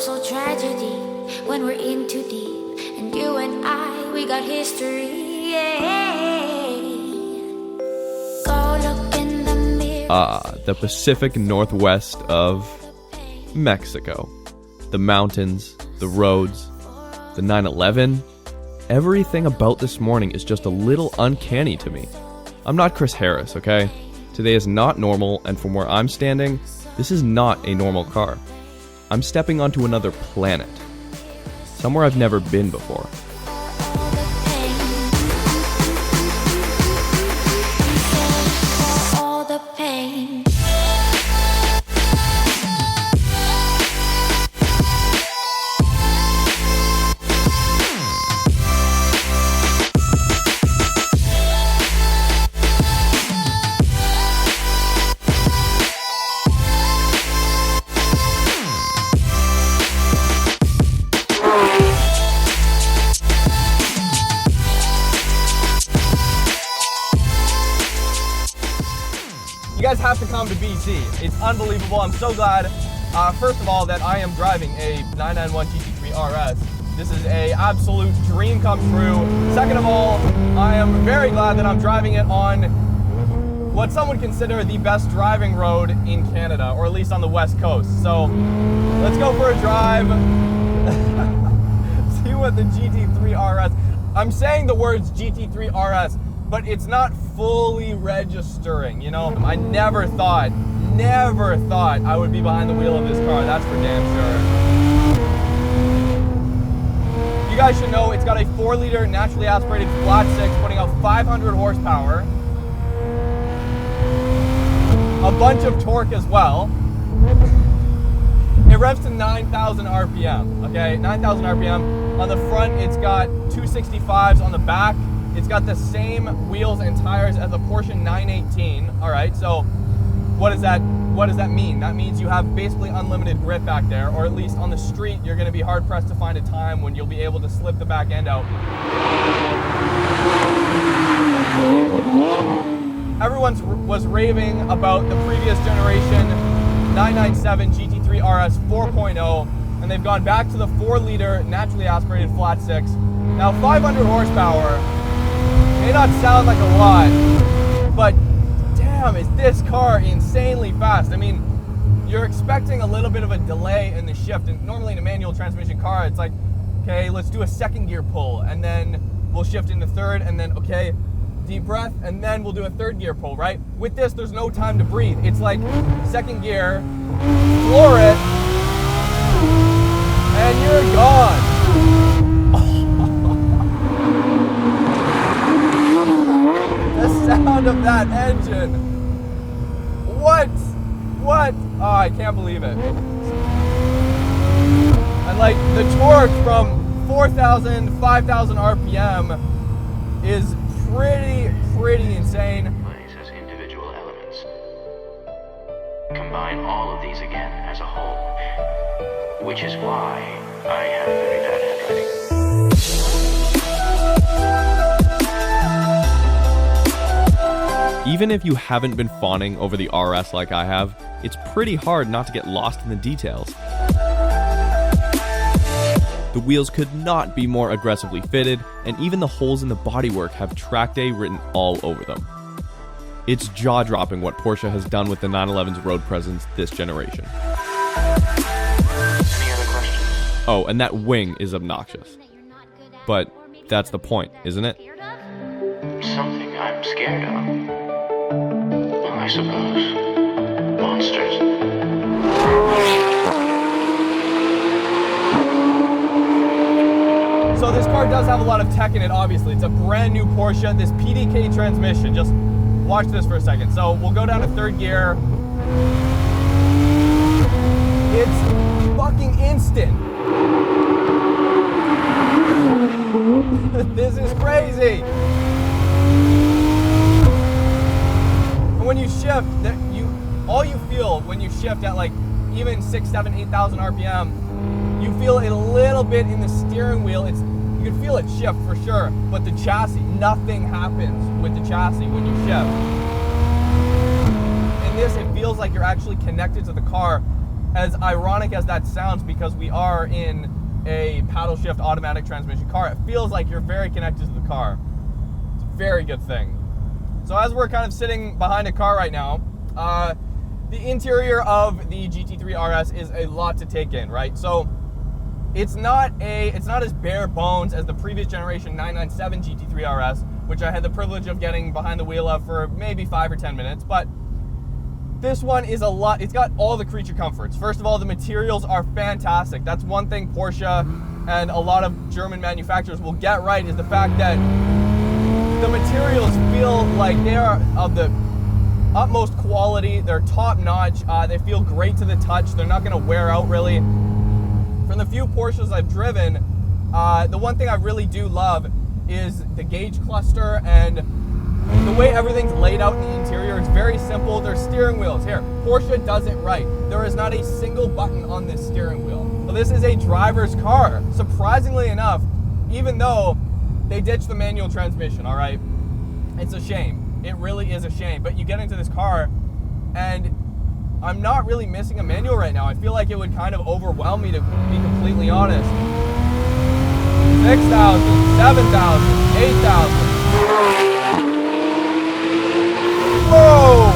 also tragedy when we're in too deep. And you and I, we got history. Yeah. Go look in the mirror. The Pacific Northwest of Mexico. The mountains, the roads, the 9/11. Everything about this morning is just a little uncanny to me. I'm not Chris Harris, okay? Today is not normal, and from where I'm standing, this is not a normal car. I'm stepping onto another planet. Somewhere I've never been before. All the pain. You guys have to come to BC. It's unbelievable. I'm so glad, first of all, that I am driving a 991 GT3 RS. This is an absolute dream come true. Second of all, I am very glad that I'm driving it on what some would consider the best driving road in Canada, or at least on the West Coast. So let's go for a drive. See what the GT3 RS, I'm saying the words GT3 RS, but it's not fully registering, you know? I never thought I would be behind the wheel of this car, that's for damn sure. You guys should know it's got a 4-liter naturally aspirated flat 6 putting out 500 horsepower. A bunch of torque as well. It revs to 9,000 RPM, okay? 9,000 RPM. On the front, it's got 265s on the back. It's got the same wheels and tires as a Porsche 918. All right, so what does that mean? That means you have basically unlimited grip back there, or at least on the street, you're gonna be hard pressed to find a time when you'll be able to slip the back end out. Everyone was raving about the previous generation 997 GT3 RS 4.0, and they've gone back to the 4-liter naturally aspirated flat 6. Now 500 horsepower may not sound like a lot, but damn, is this car insanely fast. I mean, you're expecting a little bit of a delay in the shift, and normally in a manual transmission car, it's like, okay, let's do a second gear pull, and then we'll shift into third, and then, okay, deep breath, and then we'll do a third gear pull, right? With this, there's no time to breathe. It's like second gear, floor it, and you're gone. The sound of that engine. What? Oh, I can't believe it. And like the torque from 4,000, 5,000 RPM is pretty insane. As individual elements. Combine all of these again as a whole, which is why I have very bad handwriting. Even if you haven't been fawning over the RS like I have, it's pretty hard not to get lost in the details. The wheels could not be more aggressively fitted, and even the holes in the bodywork have Track Day written all over them. It's jaw-dropping what Porsche has done with the 911's road presence this generation. Any other questions? Oh, and that wing is obnoxious. But that's the point, isn't it? Something I'm scared of. Well, I suppose. Monsters. So this car does have a lot of tech in it, obviously. It's a brand new Porsche. This PDK transmission, just watch this for a second. So we'll go down to third gear. It's fucking instant. This is crazy. And when you shift, all you feel when you shift at like even 6, 7, 8,000 RPM, you feel it a little bit in the steering wheel. You can feel it shift for sure, but the chassis, nothing happens with the chassis when you shift. In this, it feels like you're actually connected to the car. as ironic as that sounds, because we are in a paddle shift automatic transmission car, it feels like you're very connected to the car. It's a very good thing. So as we're kind of sitting behind a car right now, the interior of the GT3 RS is a lot to take in, right? So it's not as bare bones as the previous generation 997 GT3 RS, which I had the privilege of getting behind the wheel of for maybe 5 or 10 minutes, but this one is a lot. It's got all the creature comforts. First of all, the materials are fantastic. That's one thing Porsche and a lot of German manufacturers will get right, is the fact that the materials feel like they are of the utmost quality. They're top notch. They feel great to the touch. They're not going to wear out really. From the few Porsches I've driven, the one thing I really do love is the gauge cluster and the way everything's laid out in the interior. It's very simple. There's steering wheels. Here, Porsche does it right. There is not a single button on this steering wheel. So this is a driver's car, surprisingly enough, even though they ditched the manual transmission, all right? It's a shame. It really is a shame. But you get into this car, and I'm not really missing a manual right now. I feel like it would kind of overwhelm me, to be completely honest. 6,000, 7,000, 8,000. Whoa!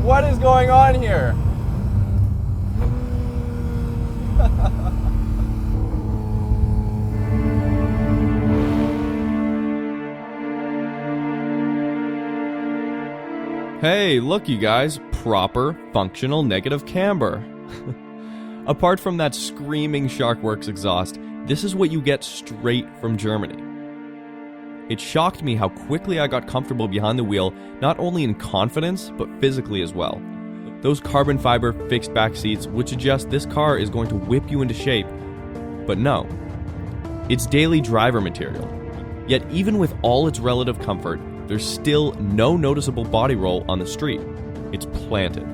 What is going on here? Hey, look you guys, proper, functional negative camber. Apart from that screaming Sharkwerks exhaust, this is what you get straight from Germany. It shocked me how quickly I got comfortable behind the wheel, not only in confidence, but physically as well. Those carbon fiber fixed back seats would suggest this car is going to whip you into shape, but no. It's daily driver material. Yet even with all its relative comfort, there's still no noticeable body roll on the street. It's planted.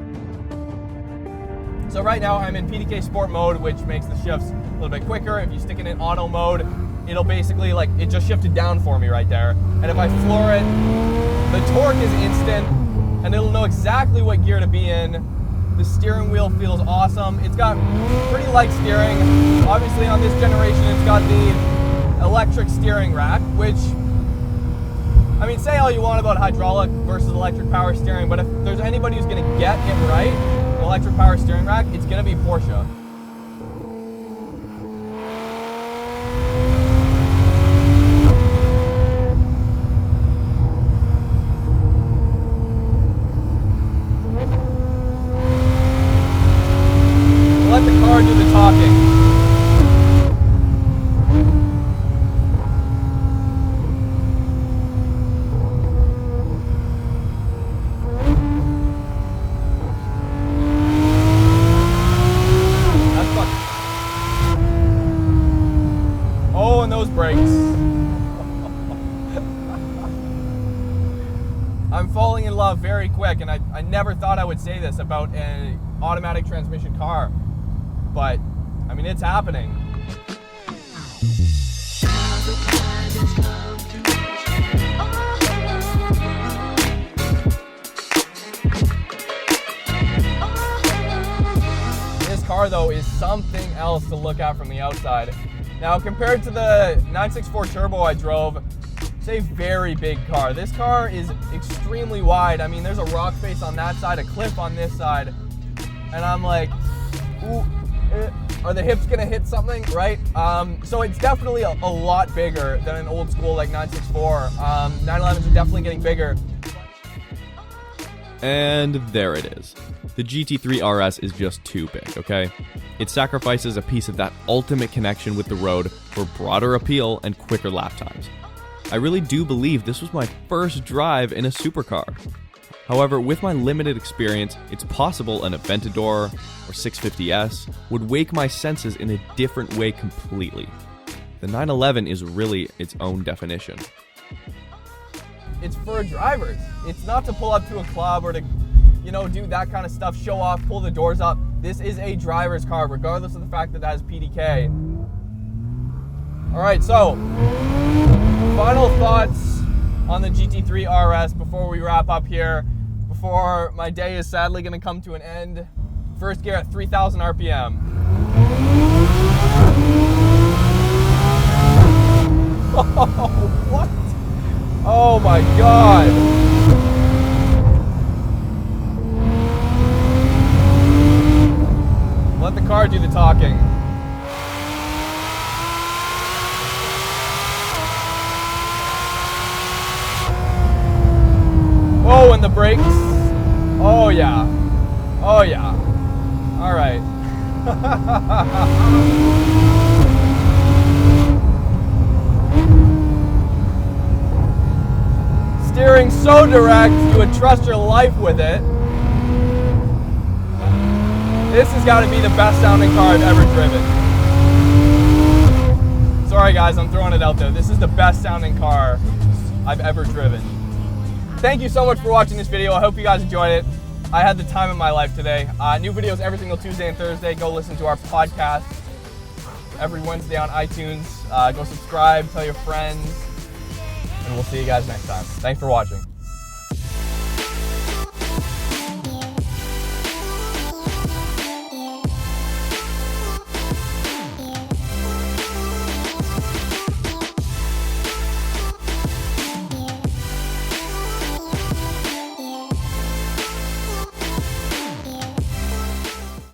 So right now I'm in PDK Sport mode, which makes the shifts a little bit quicker. If you stick it in auto mode, it'll basically, like, it just shifted down for me right there. And if I floor it, the torque is instant, and it'll know exactly what gear to be in. The steering wheel feels awesome. It's got pretty light steering. Obviously on this generation, it's got the electric steering rack, which, I mean, say all you want about hydraulic versus electric power steering, but if there's anybody who's going to get it right, an electric power steering rack, it's going to be Porsche. Let the car do the talking. Oh, and those brakes. I'm falling in love very quick, and I never thought I would say this about an automatic transmission car, but I mean, it's happening. This car though is something else to look at from the outside. Now, compared to the 964 Turbo I drove, it's a very big car. This car is extremely wide. I mean, there's a rock face on that side, a cliff on this side, and I'm like, ooh, are the hips gonna hit something, right? So it's definitely a lot bigger than an old school like 964. 911s are definitely getting bigger. And there it is. The GT3 RS is just too big, okay? It sacrifices a piece of that ultimate connection with the road for broader appeal and quicker lap times. I really do believe this was my first drive in a supercar. However, with my limited experience, it's possible an Aventador or 650S would wake my senses in a different way completely. The 911 is really its own definition. It's for drivers. It's not to pull up to a club or to, you know, do that kind of stuff, show off, pull the doors up. This is a driver's car, regardless of the fact that it has PDK. All right, so final thoughts on the GT3 RS before we wrap up here. before my day is sadly going to come to an end. First gear at 3,000 RPM. Oh, what? Oh my God. Let the car do the talking. Oh, and the brakes. Oh yeah. Oh yeah. All right. Steering so direct, you would trust your life with it. This has got to be the best sounding car I've ever driven. Sorry guys, I'm throwing it out there. This is the best sounding car I've ever driven. Thank you so much for watching this video. I hope you guys enjoyed it. I had the time of my life today. New videos every single Tuesday and Thursday. Go listen to our podcast every Wednesday on iTunes. Go subscribe, tell your friends, and we'll see you guys next time. Thanks for watching.